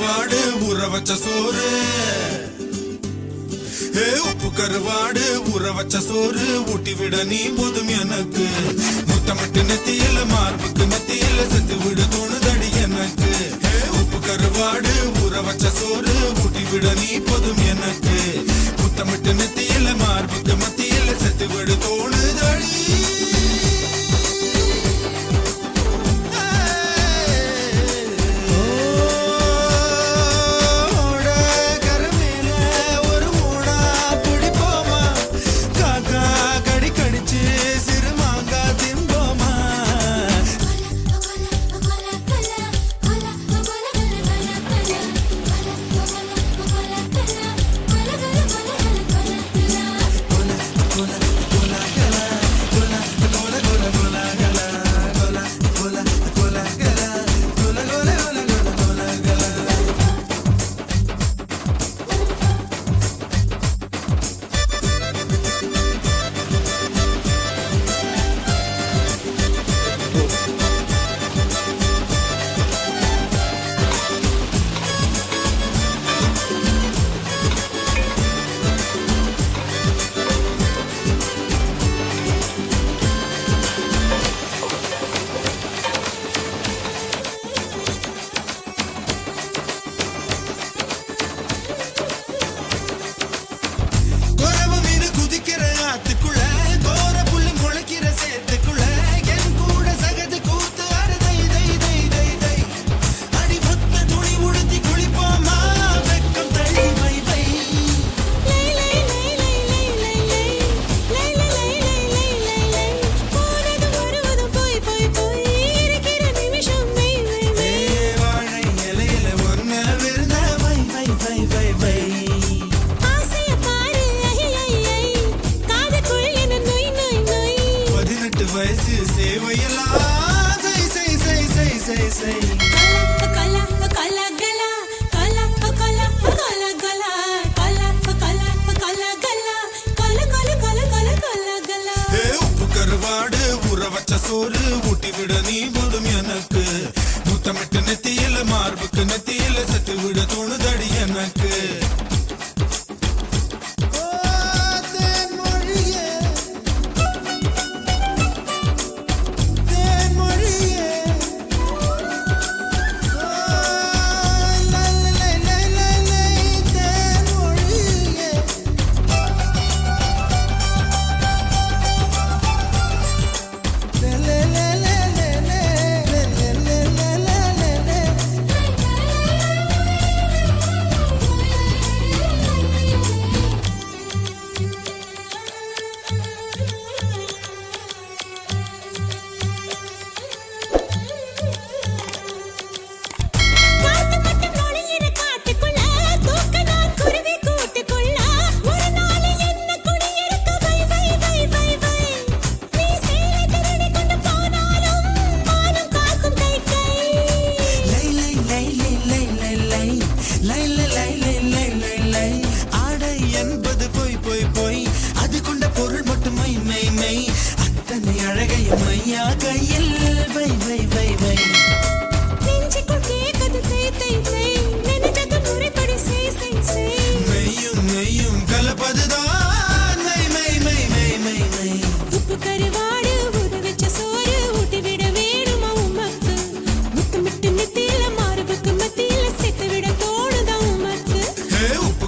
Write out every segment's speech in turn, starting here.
கருவாடு ஊற வச்ச சோறு உப்பு கருவாடு ஊற வச்ச சோறு ஊட்டி விட நீ போதும் எனக்கு முத்தமிட்டு நெத்தியில மார்புக்கு நெத்தியில செத்து விட தோணுதடி எனக்கு உப்பு கருவாடு ஊற வச்ச சோறு ஊட்டி விட நீ போதும் எனக்கு முத்தமிட்டு நெத்தியில மார்புக்கு மத்தியில செத்து விட தோணுதடி சோறு ஊட்டி விட நீ போதும் எனக்கு முத்தமிட்டு நெத்தியில மார்புக்கு நெத்தியில செத்து விட தோணுதடி எனக்கு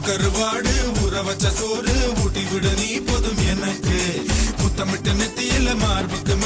கருவாடு ஊற வச்ச சோறு ஊட்டி விட நீ போதும் எனக்கு முத்தமிட்டு நெத்தியில மார்புக்கு